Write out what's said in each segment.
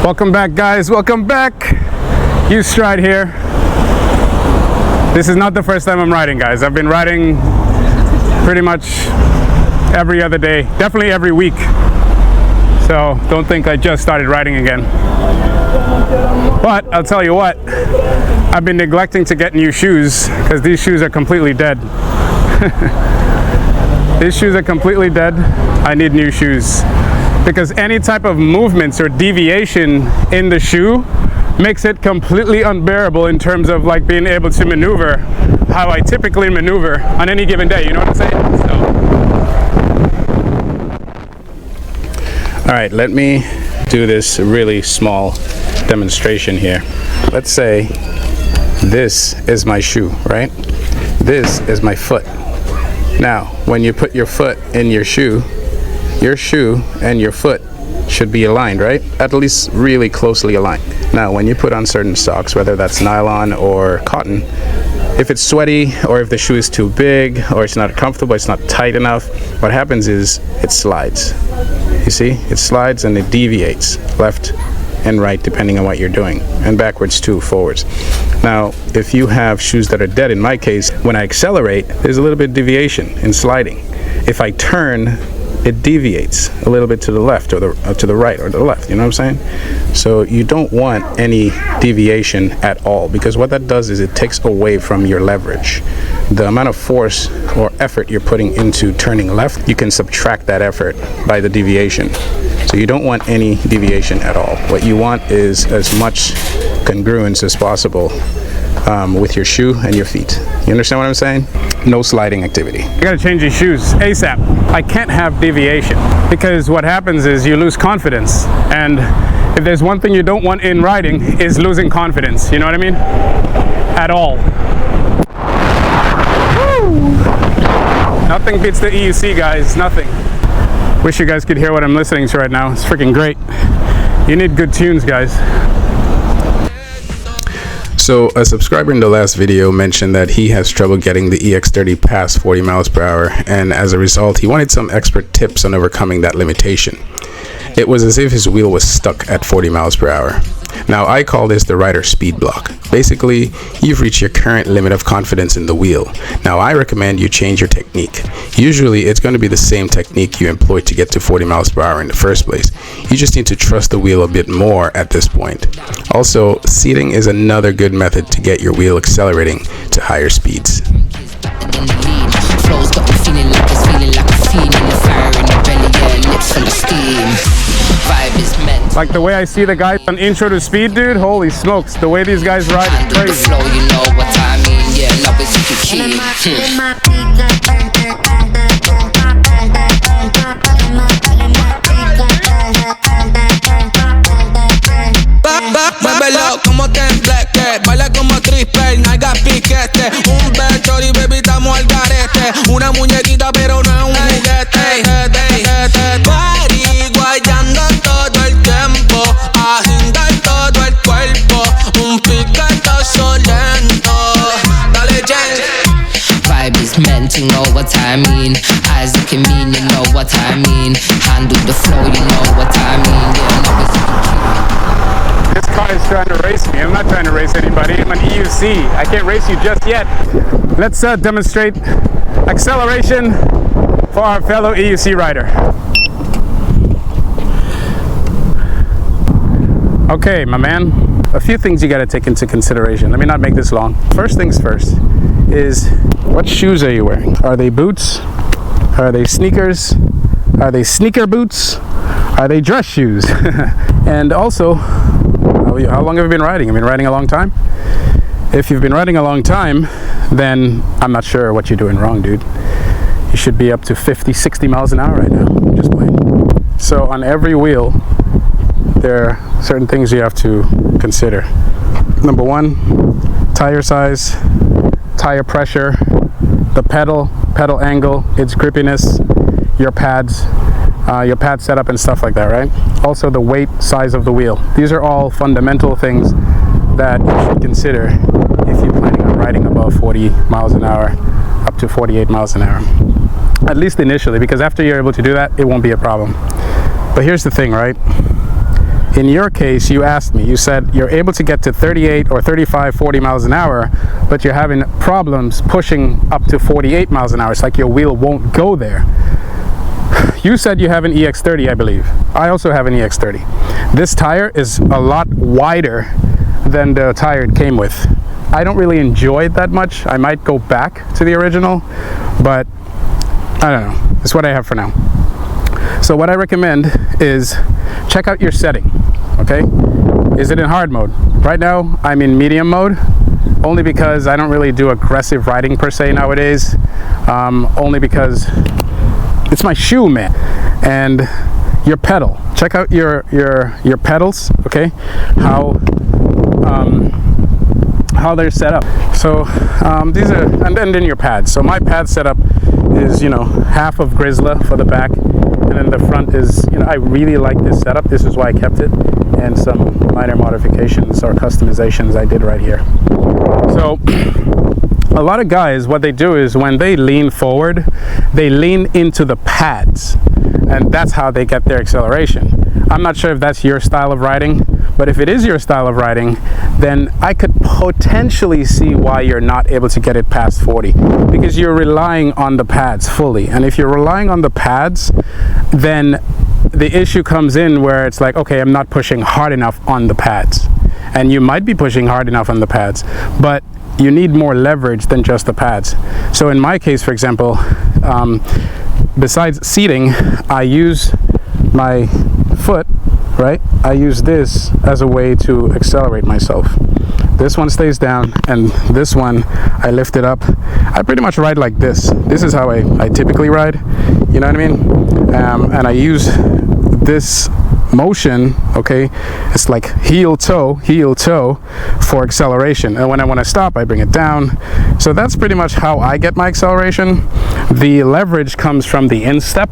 Welcome back, guys. Welcome back. EUC Ride here. This is not the first time I'm riding, guys. I've been riding pretty much every other day, definitely every week. So don't think I just started riding again. But I'll tell you what, I've been neglecting to get new shoes because these shoes are completely dead. These shoes are completely dead. I need new shoes because any type of movements or deviation in the shoe makes it completely unbearable in terms of like being able to maneuver how I typically maneuver on any given day. You know what I'm saying? So. All right, let me do this really small demonstration here. Let's say this is my shoe, right? This is my foot. Now, when you put your foot in your shoe and your foot should be aligned, right? At least really closely aligned. Now, when you put on certain socks, whether that's nylon or cotton, if it's sweaty or if the shoe is too big or it's not comfortable, it's not tight enough, what happens is it slides. You see? It slides and it deviates left and right depending on what you're doing, and backwards too, forwards. Now, if you have shoes that are dead, in my case, when I accelerate, there's a little bit of deviation in sliding. If I turn, it deviates a little bit to the left or to the right or the left, you know what I'm saying? So you don't want any deviation at all, because what that does is it takes away from your leverage. The amount of force or effort you're putting into turning left, you can subtract that effort by the deviation. So you don't want any deviation at all. What you want is as much congruence as possible with your shoe and your feet. You understand what I'm saying? No sliding activity. I gotta change these shoes ASAP. I can't have deviation because what happens is you lose confidence. And if there's one thing you don't want in riding is losing confidence. You know what I mean? At all. Woo! Nothing beats the EUC, guys. Nothing. Wish you guys could hear what I'm listening to right now. It's freaking great. You need good tunes, guys. So a subscriber in the last video mentioned that he has trouble getting the EX30 past 40 miles per hour, and as a result he wanted some expert tips on overcoming that limitation. It was as if his wheel was stuck at 40 miles per hour. Now, I call this the rider speed block. Basically, you've reached your current limit of confidence in the wheel. Now, I recommend you change your technique. Usually, it's going to be the same technique you employed to get to 40 miles per hour in the first place. You just need to trust the wheel a bit more at this point. Also, seating is another good method to get your wheel accelerating to higher speeds. Like the way I see the guys on Intro to Speed, dude, holy smokes, the way these guys ride is crazy. You know what I mean? Yeah, love is the key. Muévelo como tembleque, baila como triple, nalga piquete. Un bechori, baby, estamos al garete. Una muñequita, pero no es un juguete. Party, guayando todo el tiempo, agitar todo el cuerpo. Un piquetazo lento. Dale, Jen. Vibe is meant, you know what I mean. Eyes looking mean, you know what I mean. Handle the flow, you know what I mean. Yeah, love is the key. This car is trying to race me. I'm not trying to race anybody. I'm an EUC. I can't race you just yet. Let's demonstrate acceleration for our fellow EUC rider. Okay, my man. A few things you got to take into consideration. Let me not make this long. First things first is, what shoes are you wearing? Are they boots? Are they sneakers? Are they sneaker boots? Are they dress shoes? And also, how long have you been riding? I've been riding a long time. If you've been riding a long time, then I'm not sure what you're doing wrong, dude. You should be up to 50, 60 miles an hour right now. Just playing. So on every wheel, there are certain things you have to consider. Number one, tire size, tire pressure, the pedal angle, its grippiness, your pad setup and stuff like that, right? Also the weight, size of the wheel. These are all fundamental things that you should consider if you're planning on riding above 40 miles an hour, up to 48 miles an hour. At least initially, because after you're able to do that, it won't be a problem. But here's the thing, right? in your case, you asked me, you said you're able to get to 38 or 35, 40 miles an hour, but you're having problems pushing up to 48 miles an hour. It's like your wheel won't go there. You said you have an EX30, I believe. I also have an EX30. This tire is a lot wider than the tire it came with. I don't really enjoy it that much. I might go back to the original, but I don't know. It's what I have for now. So what I recommend is check out your setting, okay? Is it in hard mode? Right now, I'm in medium mode, only because I don't really do aggressive riding per se nowadays, only because it's my shoe, man. And your pedal, check out your pedals, okay? How they're set up. So these are, and then your pads. So my pad setup is, you know, half of Grizzla for the back, and then the front is, you know, I really like this setup. This is why I kept it, and some minor modifications or customizations I did right here. So a lot of guys, what they do is when they lean forward, they lean into the pads, and that's how they get their acceleration. I'm not sure if that's your style of riding, but if it is your style of riding, then I could potentially see why you're not able to get it past 40, because you're relying on the pads fully. And if you're relying on the pads, then the issue comes in where it's like, okay, I'm not pushing hard enough on the pads. And you might be pushing hard enough on the pads, but you need more leverage than just the pads. So in my case, for example, besides seating, I use my foot, right? I use this as a way to accelerate myself. This one stays down, and this one I lift it up. I pretty much ride like this. This is how I typically ride, you know what I mean? And I use this motion, okay, it's like heel toe for acceleration, and when I want to stop, I bring it down. So that's pretty much how I get my acceleration. The leverage comes from the instep,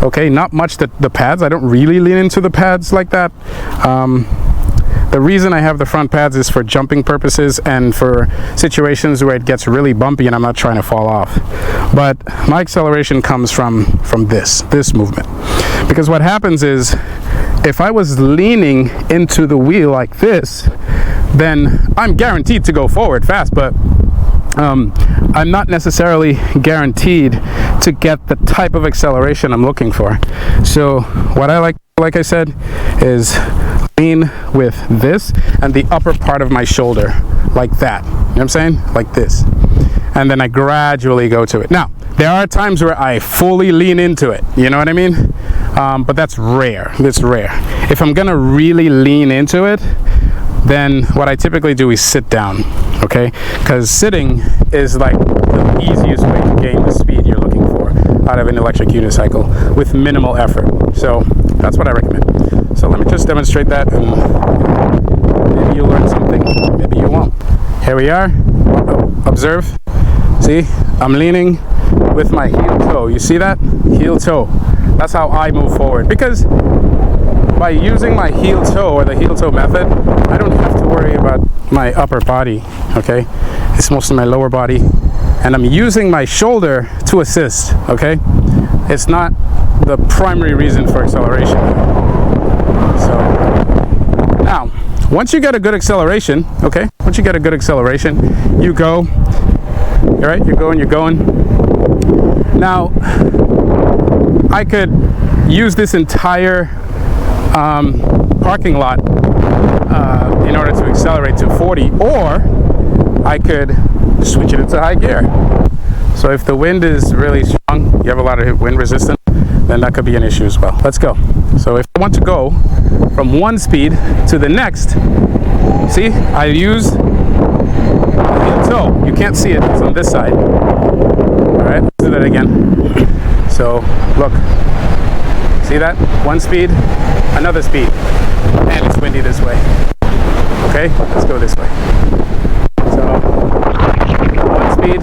okay, not much the pads. I don't really lean into the pads like that. The reason I have the front pads is for jumping purposes and for situations where it gets really bumpy and I'm not trying to fall off. But my acceleration comes from this movement, because what happens is, if I was leaning into the wheel like this, then I'm guaranteed to go forward fast, but I'm not necessarily guaranteed to get the type of acceleration I'm looking for. So what I like I said, is lean with this and the upper part of my shoulder, like that. You know what I'm saying? Like this. And then I gradually go to it. Now, there are times where I fully lean into it, you know what I mean? But that's rare. It's rare. If I'm gonna really lean into it, then what I typically do is sit down, okay? Because sitting is like the easiest way to gain the speed you're looking for out of an electric unicycle with minimal effort. So that's what I recommend. So let me just demonstrate that, and maybe you'll learn something, maybe you won't. Here we are. Observe. See, I'm leaning with my heel toe. You see that? Heel toe. That's how I move forward, because by using my heel toe, or the heel toe method, I don't have to worry about my upper body, okay? It's mostly my lower body, and I'm using my shoulder to assist, okay? It's not the primary reason for acceleration. So now, once you get a good acceleration, okay? Once you get a good acceleration, you go, all right? You're going. Now, I could use this entire parking lot in order to accelerate to 40, or I could switch it into high gear. So if the wind is really strong, you have a lot of wind resistance, then that could be an issue as well. Let's go. So if I want to go from one speed to the next, see, I use the heel toe. You can't see it, it's on this side. All right, let's do that again. So look, see that? One speed, another speed, and it's windy this way. Okay, let's go this way. So, one speed.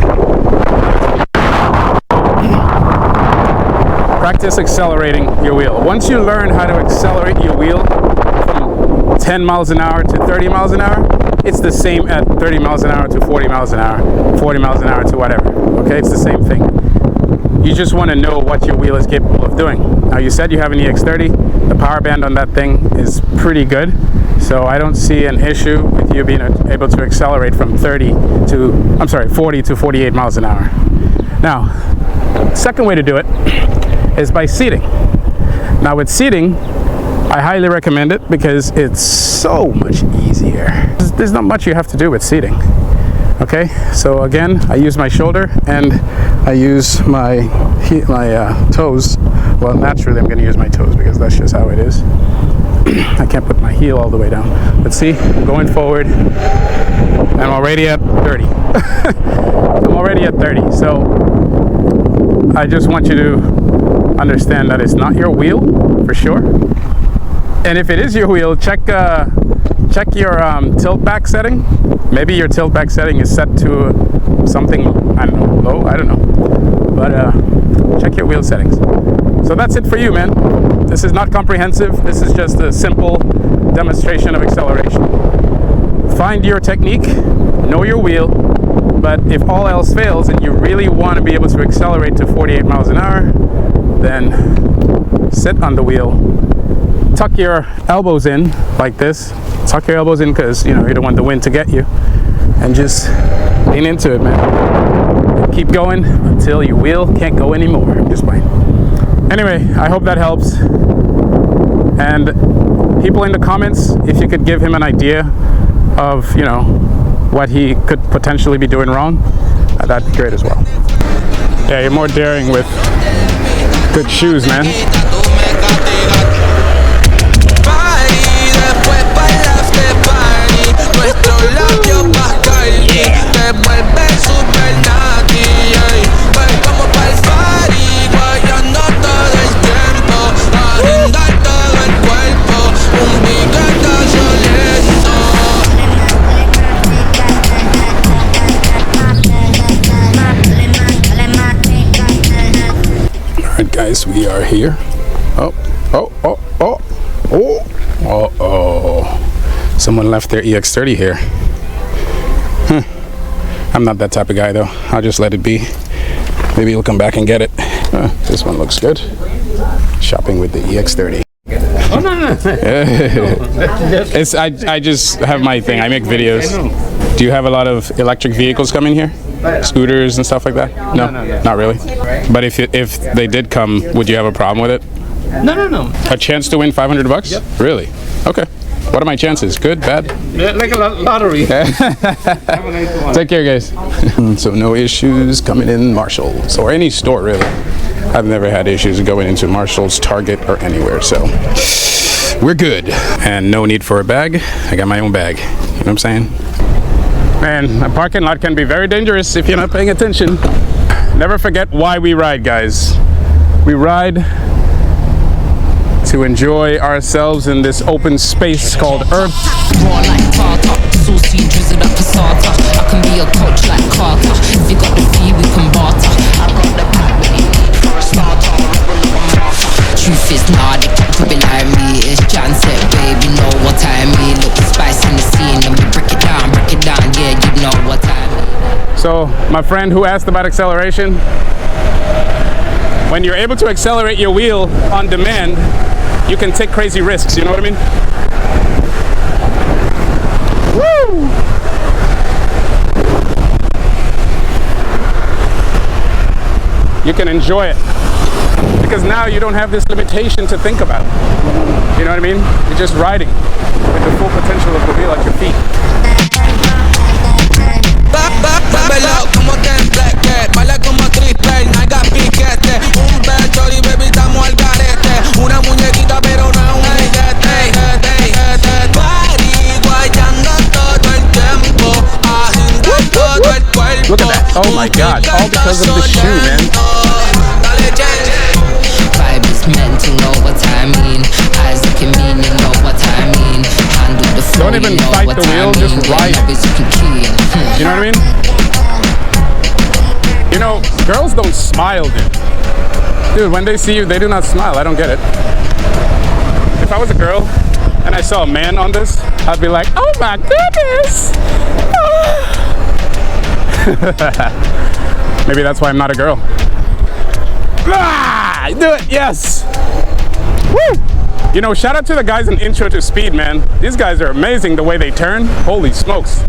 Practice accelerating your wheel. Once you learn how to accelerate your wheel from 10 miles an hour to 30 miles an hour, it's the same at 30 miles an hour to 40 miles an hour, 40 miles an hour to whatever. Okay, it's the same thing. You just want to know what your wheel is capable of doing. Now, you said you have an EX30. The power band on that thing is pretty good, so I don't see an issue with you being able to accelerate from 40 to 48 miles an hour. Now, second way to do it is by seating. Now, with seating, I highly recommend it because it's so much easier. There's not much you have to do with seating. Okay, so again, I use my shoulder and I use my toes. Well, naturally I'm going to use my toes because that's just how it is. I can't put my heel all the way down. But see, going forward, I'm already at 30. I'm already at 30. So I just want you to understand that it's not your wheel for sure. And if it is your wheel, check your tilt back setting. Maybe your tilt back setting is set to something, I don't know, low, I don't know. But check your wheel settings. So that's it for you, man. This is not comprehensive. This is just a simple demonstration of acceleration. Find your technique, know your wheel, but if all else fails and you really want to be able to accelerate to 48 miles an hour, then sit on the wheel, tuck your elbows in like this. Tuck your elbows in because you don't want the wind to get you, and just lean into it, man. Keep going until your wheel can't go anymore. I'm just playing. Anyway, I hope that helps. And people in the comments, if you could give him an idea of what he could potentially be doing wrong, that'd be great as well. Yeah, you're more daring with good shoes, man. Alright guys, we are here. Someone left their EX30 here. I'm not that type of guy though. I'll just let it be. Maybe he'll come back and get it. This one looks good. Shopping with the EX30. Oh no. It's I just have my thing. I make videos. Do you have a lot of electric vehicles coming here? Scooters and stuff like that? No, not really. But if they did come, would you have a problem with it? No. A chance to win $500? Yep. Really? Okay. What are my chances? Good? Bad? Like a lottery. Take care, guys. So no issues coming in Marshall's or any store really. I've never had issues going into Marshall's, Target, or anywhere, so we're good. And no need for a bag. I got my own bag. You know what I'm saying? Man, a parking lot can be very dangerous if you're not paying attention. Never forget why we ride, guys. We ride to enjoy ourselves in this open space called Earth. Raw like Carter, saucy drizzled up passata. I can be a coach like Carter. If you got the fee, we can barter. I got the pack when you need for a starter. Truth is nah, they can't be like me. It's Janset, baby, know what I mean. Look, spice in the scene, and we break it down, yeah, you know what I mean. So, my friend who asked about acceleration, when you're able to accelerate your wheel on demand, you can take crazy risks, you know what I mean? Woo! You can enjoy it. Because now you don't have this limitation to think about. You know what I mean? You're just riding with the full potential of the wheel at your feet. Bailao como Black baila como triple, naga piquete. Un bechori, baby, estamos al garete. Una muñequita, pero no es un juguete. Party, guayando todo el tiempo. Agitando todo el cuerpo. Look at that. Oh my God. All because of the shoe, man. Vibe is meant to know what I mean. Eyes looking mean, you know what I mean. Handle the flow, Don't even you know fight what the wheel, I mean. just ride. You know what I mean? You know, girls don't smile, dude. When they see you, they do not smile. I don't get it. If I was a girl and I saw a man on this, I'd be like, oh my goodness. Maybe that's why I'm not a girl. Ah, do it, yes. Woo! You know, shout out to the guys in Intro to Speed, man. These guys are amazing the way they turn. Holy smokes.